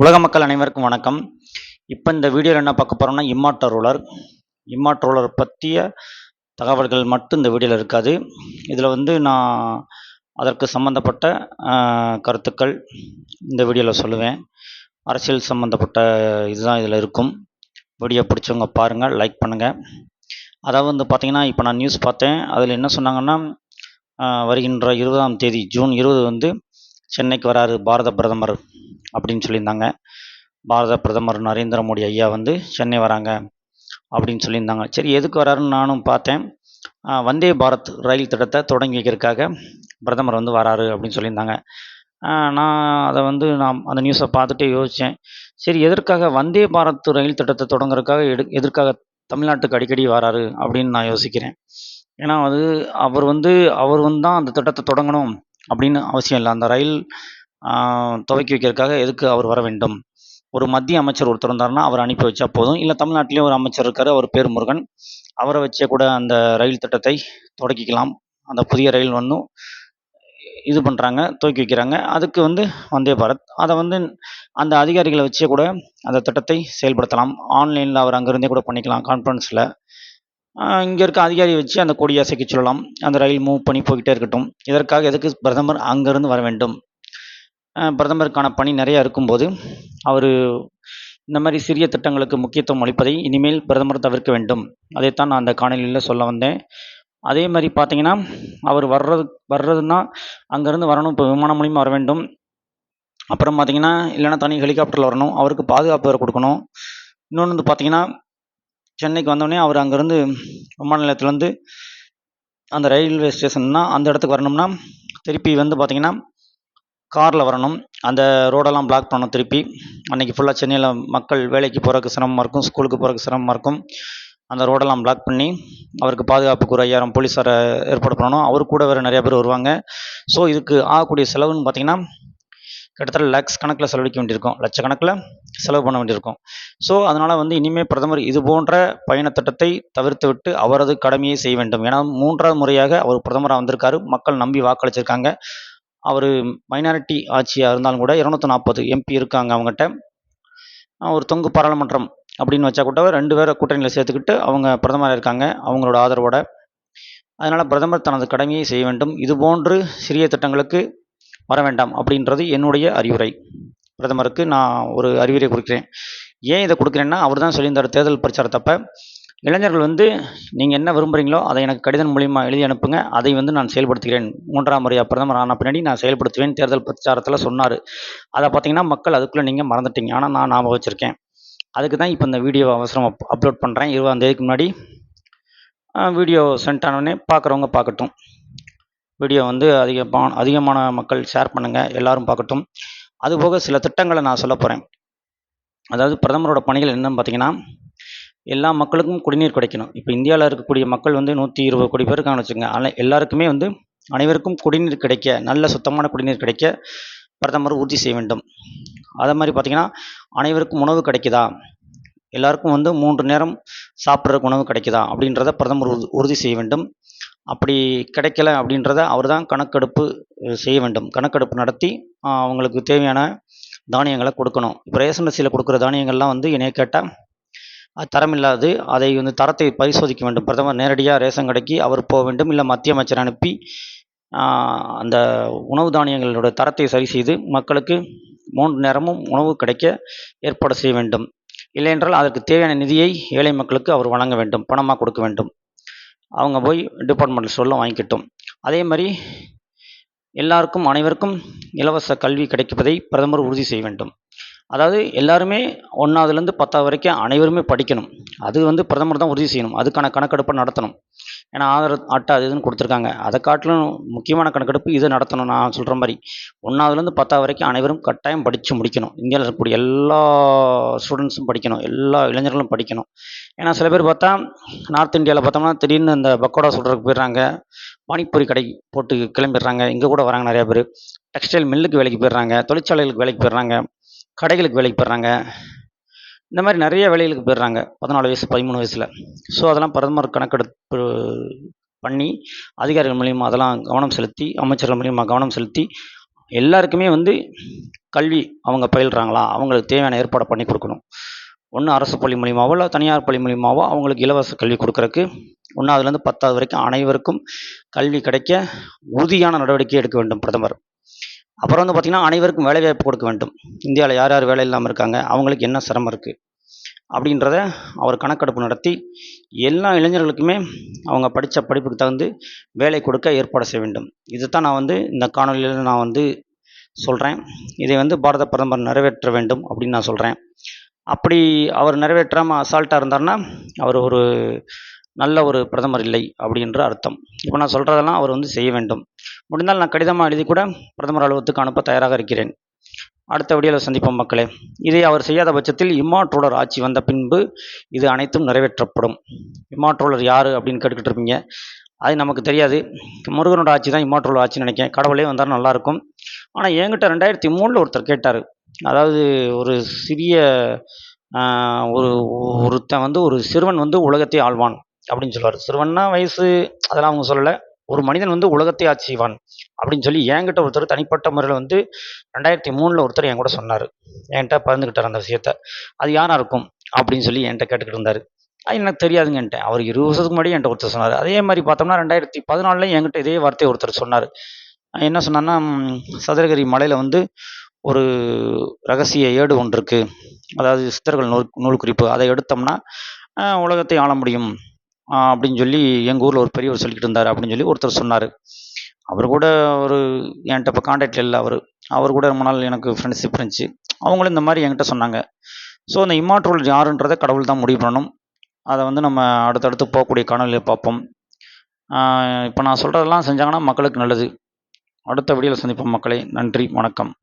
உலக மக்கள் அனைவருக்கும் வணக்கம். இப்போ இந்த வீடியோவில் என்ன பார்க்க போகிறோம்னா இம்மார்ட் ரோலர் பற்றிய தகவல்கள் மட்டும் இந்த வீடியோவில் இருக்காது. இதில் நான் அதற்கு சம்மந்தப்பட்ட கருத்துக்கள் இந்த வீடியோவில் சொல்லுவேன். அரசியல் சம்மந்தப்பட்ட இதுதான் இதில் இருக்கும். வீடியோ பிடிச்சவங்க பாருங்கள், லைக் பண்ணுங்கள். அதாவது பார்த்தீங்கன்னா, இப்போ நான் நியூஸ் பார்த்தேன். அதில் என்ன சொன்னாங்கன்னா, வருகின்ற 20ஆம் தேதி ஜூன் 20 சென்னைக்கு வராரு பாரத பிரதமர் அப்படின்னு சொல்லியிருந்தாங்க. பாரத பிரதமர் நரேந்திர மோடி ஐயா சென்னை வராங்க அப்படின்னு சொல்லியிருந்தாங்க. சரி, எதுக்கு வராருன்னு நானும் பார்த்தேன். வந்தே பாரத் ரயில் திட்டத்தை தொடங்கி வைக்கிறதுக்காக பிரதமர் வராரு அப்படின்னு சொல்லியிருந்தாங்க. நான் அதை நான் அந்த நியூஸை பார்த்துட்டு யோசித்தேன். சரி, எதற்காக வந்தே பாரத் ரயில் திட்டத்தை தொடங்குறதுக்காக எதற்காக தமிழ்நாட்டுக்கு அடிக்கடி வராரு அப்படின்னு நான் யோசிக்கிறேன். ஏன்னா அவர் தான் அந்த திட்டத்தை தொடங்கணும் அப்படின்னு அவசியம் இல்லை. அந்த ரயில் துவக்கி வைக்கிறதுக்காக எதுக்கு அவர் வர வேண்டும்? ஒரு மத்திய அமைச்சர் ஒருத்தர் இருந்தாருன்னா அவர் அனுப்பி வச்சா போதும். இல்லை தமிழ்நாட்டிலேயே ஒரு அமைச்சர் இருக்கார், அவர் பேர் முருகன், அவரை வச்சே கூட அந்த ரயில் திட்டத்தை தொடக்கிக்கலாம். அந்த புதிய ரயில் இது பண்ணுறாங்க, துவக்கி வைக்கிறாங்க. அதுக்கு வந்தே பாரத் அதை அந்த அதிகாரிகளை வச்சே கூட அந்த திட்டத்தை செயல்படுத்தலாம். ஆன்லைனில் அவர் அங்கேருந்தே கூட பண்ணிக்கலாம். கான்ஃபரன்ஸில் இங்கே இருக்க அதிகாரியை வச்சு அந்த கொடியை அசைக்க சொல்லலாம். அந்த ரயில் மூவ் பண்ணி போய்கிட்டே இருக்கட்டும். இதற்காக எதுக்கு பிரதமர் அங்கேருந்து வர வேண்டும்? பிரதமருக்கான பணி நிறையா இருக்கும்போது அவர் இந்த மாதிரி சிறிய திட்டங்களுக்கு முக்கியத்துவம் அளிப்பதை இனிமேல் பிரதமர் தவிர்க்க வேண்டும். அதைத்தான் நான் அந்த காணொலியில் சொல்ல வந்தேன். அதே மாதிரி பார்த்தீங்கன்னா, அவர் வர்றதுன்னா அங்கேருந்து வரணும். இப்போ விமானம் மூலிமா வர வேண்டும். அப்புறம் பார்த்தீங்கன்னா, இல்லைன்னா தனி ஹெலிகாப்டரில் வரணும். அவருக்கு பாதுகாப்பு வேறு கொடுக்கணும். இன்னொன்று பார்த்தீங்கன்னா, சென்னைக்கு வந்தோடனே அவர் அங்கேருந்து விமான நிலையத்துலேருந்து அந்த ரயில்வே ஸ்டேஷன்னா அந்த இடத்துக்கு வரணும்னா திருப்பி பார்த்தீங்கன்னா காரில் வரணும். அந்த ரோடெல்லாம் பிளாக் பண்ணணும். திருப்பி அன்றைக்கி ஃபுல்லாக சென்னையில் மக்கள் வேலைக்கு போகிறதுக்கு சிரமமாக இருக்கும், ஸ்கூலுக்கு போகிறதுக்கு சிரமமாக இருக்கும். அந்த ரோடெல்லாம் பிளாக் பண்ணி அவருக்கு பாதுகாப்புக்கு ஒரு 5000 போலீஸாரை ஏற்பாடு பண்ணணும். அவர் கூட வேறு நிறையா பேர் வருவாங்க. ஸோ இதுக்கு ஆகக்கூடிய செலவுன்னு பார்த்திங்கன்னா கிட்டத்தட்ட லேக்ஸ் கணக்கில் செலவழிக்க வேண்டியிருக்கும், லட்சக்கணக்கில் செலவு பண்ண வேண்டியிருக்கும். ஸோ அதனால் இனிமேல் பிரதமர் இது போன்ற பயண திட்டத்தை தவிர்த்து விட்டு அவரது கடமையை செய்ய வேண்டும். ஏன்னா 3வது முறையாக அவர் பிரதமராக வந்திருக்காரு. மக்கள் நம்பி வாக்களிச்சிருக்காங்க. அவர் மைனாரிட்டி ஆட்சியாக இருந்தாலும் கூட 240 எம்பி இருக்காங்க அவங்ககிட்ட. ஒரு தொங்கு பாராளுமன்றம் அப்படின்னு வச்சா கூட 2 பேரை கூட்டணியில் சேர்த்துக்கிட்டு அவங்க பிரதமராக இருக்காங்க அவங்களோட ஆதரவோட. அதனால் பிரதமர் தனது கடமையை செய்ய வேண்டும். இதுபோன்று சிறிய திட்டங்களுக்கு வர வேண்டாம் அப்படின்றது என்னுடைய அறிவுரை. பிரதமருக்கு நான் ஒரு அறிவுரை கொடுக்குறேன். ஏன் இதை கொடுக்குறேன்னா, அவர் தான் சொல்லியிருந்தார் தேர்தல் பிரச்சாரத்தப்போ, இளைஞர்கள் நீங்கள் என்ன விரும்புகிறீங்களோ அதை எனக்கு கடிதம் மூலிமா எழுதி அனுப்புங்க, அதை நான் செயல்படுத்துகிறேன். 3ஆம் முறையாக பிரதமர் ஆன பின்னாடி நான் செயல்படுத்துவேன் தேர்தல் பிரச்சாரத்தில் சொன்னார். அதை பார்த்தீங்கன்னா மக்கள் அதுக்குள்ளே நீங்கள் மறந்துட்டீங்க. ஆனால் நான் ஞாபகம் வச்சுருக்கேன். அதுக்கு தான் இப்போ இந்த வீடியோவை அவசரம் அப்லோட் பண்ணுறேன். 20ஆம் தேதிக்கு முன்னாடி வீடியோ சென்ட் ஆனோடனே பார்க்குறவங்க பார்க்கட்டும். வீடியோ அதிகமான மக்கள் ஷேர் பண்ணுங்கள், எல்லோரும் பார்க்கட்டும். அதுபோக சில திட்டங்களை நான் சொல்ல போகிறேன். அதாவது பிரதமரோட பணிகள் என்னன்னு பார்த்தீங்கன்னா, எல்லா மக்களுக்கும் குடிநீர் கிடைக்கணும். இப்போ இந்தியாவில் இருக்கக்கூடிய மக்கள் 120 கோடி பேர் இருக்காங்கன்னு வச்சுக்கோங்க. ஆனால் எல்லாருக்குமே அனைவருக்கும் குடிநீர் கிடைக்க, நல்ல சுத்தமான குடிநீர் கிடைக்க பிரதமர் உறுதி செய்ய வேண்டும். அதே மாதிரி பார்த்திங்கன்னா, அனைவருக்கும் உணவு கிடைக்குதா, எல்லாருக்கும் 3 நேரம் சாப்பிட்றதுக்கு உணவு கிடைக்குதா அப்படின்றத பிரதமர் உறுதி செய்ய வேண்டும். அப்படி கிடைக்கல அப்படின்றத அவர் தான் கணக்கெடுப்பு செய்ய வேண்டும். கணக்கெடுப்பு நடத்தி அவங்களுக்கு தேவையான தானியங்களை கொடுக்கணும். இப்போ ரேஷன் அரிசியில் கொடுக்குற தானியங்கள்லாம் என்னைய கேட்டால் அது தரமில்லாது. அதை தரத்தை பரிசோதிக்க வேண்டும். பிரதமர் நேரடியாக ரேஷன் கடைக்கு அவர் போக வேண்டும். இல்லை மத்திய அமைச்சர் அனுப்பி அந்த உணவு தானியங்களோட தரத்தை சரி செய்து மக்களுக்கு 3 நேரமும் உணவு கிடைக்க ஏற்பாடு செய்ய வேண்டும். இல்லையென்றால் அதற்கு தேவையான நிதியை ஏழை மக்களுக்கு அவர் வழங்க வேண்டும், பணமாக கொடுக்க வேண்டும். அவங்க போய் டிபார்ட்மெண்டல் ஸ்டோரில் வாங்கிக்கட்டும். அதே மாதிரி எல்லாருக்கும் அனைவருக்கும் இலவச கல்வி கிடைப்பதை பிரதமர் உறுதி செய்ய வேண்டும். அதாவது எல்லாருமே 1வதுலேருந்து 10வது வரைக்கும் அனைவருமே படிக்கணும். அது பிரதமர் தான் உறுதி செய்யணும். அதுக்கான கணக்கெடுப்பை நடத்தணும். ஏன்னா ஆதார் அட்டை அது இதுன்னு கொடுத்துருக்காங்க. அதை காட்டிலும் முக்கியமான கணக்கெடுப்பு இதை நடத்தணும். நான் சொல்கிற மாதிரி 1வதுலேருந்து 10வது வரைக்கும் அனைவரும் கட்டாயம் படித்து முடிக்கணும். இந்தியாவில் இருக்கக்கூடிய எல்லா ஸ்டூடெண்ட்ஸும் படிக்கணும், எல்லா இளைஞர்களும் படிக்கணும். ஏன்னா சில பேர் பார்த்தா நார்த் இந்தியாவில் பார்த்தோம்னா திடீர்னு இந்த பக்கோடா சுடுறதுக்கு போயிடுறாங்க, பானிபூரி கடை போட்டு கிளம்பிடுறாங்க. இங்கே கூட வராங்க நிறையா பேர். டெக்ஸ்டைல் மில்லுக்கு வேலைக்கு போயிடுறாங்க, தொழிற்சாலைகளுக்கு வேலைக்கு போயிடுறாங்க, கடைகளுக்கு வேலைக்கு போயிடுறாங்க. இந்த மாதிரி நிறைய வேலைகளுக்கு போயிடுறாங்க 14 வயசு 13 வயசில். ஸோ அதெல்லாம் பிரதமர் கணக்கெடுப்பு பண்ணி அதிகாரிகள் மூலிமா அதெல்லாம் கவனம் செலுத்தி, அமைச்சர்கள் மூலிமா கவனம் செலுத்தி எல்லாருக்குமே வந்து கல்வி அவங்க பயில்றாங்களா, அவங்களுக்கு தேவையான ஏற்பாடை பண்ணி கொடுக்கணும். ஒன்று அரசு பள்ளி மூலியமாவோ இல்லை தனியார் பள்ளி மூலியமாவோ அவங்களுக்கு இலவச கல்வி கொடுக்கறக்கு 1வதுலேருந்து 10வது வரைக்கும் அனைவருக்கும் கல்வி கிடைக்க உறுதியான நடவடிக்கை எடுக்க வேண்டும் பிரதமர். அப்புறம் வந்து பார்த்திங்கன்னா அனைவருக்கும் வேலைவாய்ப்பு கொடுக்க வேண்டும். இந்தியாவில் யார் யார் வேலை இல்லாமல் இருக்காங்க, அவங்களுக்கு என்ன சிரமம் இருக்குது அப்படின்றத அவர் கணக்கெடுப்பு நடத்தி எல்லா இளைஞர்களுக்குமே அவங்க படித்த படிப்புக்கு தகுந்து வேலை கொடுக்க ஏற்பாடு செய்ய வேண்டும். இது தான் நான் வந்து இந்த காணொலியில் நான் வந்து சொல்கிறேன். இதை வந்து பாரத பிரதமர் நிறைவேற்ற வேண்டும் அப்படின்னு நான் சொல்கிறேன். அப்படி அவர் நிறைவேற்றாமல் அசால்ட்டாக இருந்தார்னா அவர் ஒரு நல்ல ஒரு பிரதமர் இல்லை அப்படின்ற அர்த்தம். இப்போ நான் சொல்கிறதெல்லாம் அவர் வந்து செய்ய வேண்டும். முடிந்தால் நான் கடிதமாக எழுதி கூட பிரதமர் அலுவலகத்துக்கு அனுப்ப தயாராக இருக்கிறேன். அடுத்த வீடியோவில் சந்திப்போம் மக்களே. இதை அவர் செய்யாத பட்சத்தில் இம்மாற்றுலர் ஆட்சி வந்த பின்பு இது அனைத்தும் நிறைவேற்றப்படும். இம்மாற்றுலர் யார் அப்படின்னு கேட்டுக்கிட்டு இருப்பீங்க. அது நமக்கு தெரியாது. முருகனோட ஆட்சி தான் இம்மாற்றுலர் ஆட்சின்னு நினைக்கிறேன். கடவுளே வந்தால் நல்லாயிருக்கும். ஆனால் என்கிட்ட 2003 ஒருத்தர் கேட்டார். அதாவது ஒரு சிறிய ஒருத்தன் வந்து ஒரு சிறுவன் வந்து உலகத்தை ஆள்வான் அப்படின்னு சொல்லுவார். சிறுவன்னா வயசு அதெல்லாம் அவங்க சொல்லலை. ஒரு மனிதன் வந்து உலகத்தை ஆட்சி செய்வான் அப்படின்னு சொல்லி என்கிட்ட ஒருத்தர் தனிப்பட்ட முறையில் வந்து 2003 ஒருத்தர் என் கூட சொன்னார். என்கிட்ட பகிர்ந்துக்கிட்டார் அந்த விஷயத்த. அது யாராக இருக்கும் அப்படின்னு சொல்லி என்கிட்ட கேட்டுக்கிட்டு இருந்தார். அது எனக்கு தெரியாதுங்கன்ட்டேன். அவர் 20 வருஷத்துக்கு முன்னாடி என்கிட்ட ஒருத்தர் சொன்னார். அதே மாதிரி பார்த்தோம்னா 2014 என்கிட்ட இதே வார்த்தையை ஒருத்தர் சொன்னார். என்ன சொன்னார்னா, சதுரகிரி மலையில் வந்து ஒரு ரகசிய ஏடு ஒன்று இருக்குது, அதாவது சித்தர்கள் நூல் குறிப்பு, அதை எடுத்தோம்னா உலகத்தை ஆள முடியும் அப்படின்னு சொல்லி எங்கள் ஊரில் ஒரு பெரியவர் சொல்லிக்கிட்டு இருந்தார் அப்படின்னு சொல்லி ஒருத்தர் சொன்னார். அவர் கூட ஒரு என்கிட்ட இப்போ கான்டாக்டில் இல்லை. அவர் கூட ரொம்ப நாள் எனக்கு ஃப்ரெண்ட்ஷிப் இருந்துச்சு. அவங்களும் இந்த மாதிரி என்கிட்ட சொன்னாங்க. ஸோ அந்த இம்மாற்றுலர் யாருன்றதை கடவுள் தான் முடிவு பண்ணணும். அதை வந்து நம்ம அடுத்தடுத்து போகக்கூடிய காணொலியில் பார்ப்போம். இப்போ நான் சொல்கிறதெல்லாம் செஞ்சாங்கன்னா மக்களுக்கு நல்லது. அடுத்த வீடியோவில் சந்திப்போம் மக்களே. நன்றி, வணக்கம்.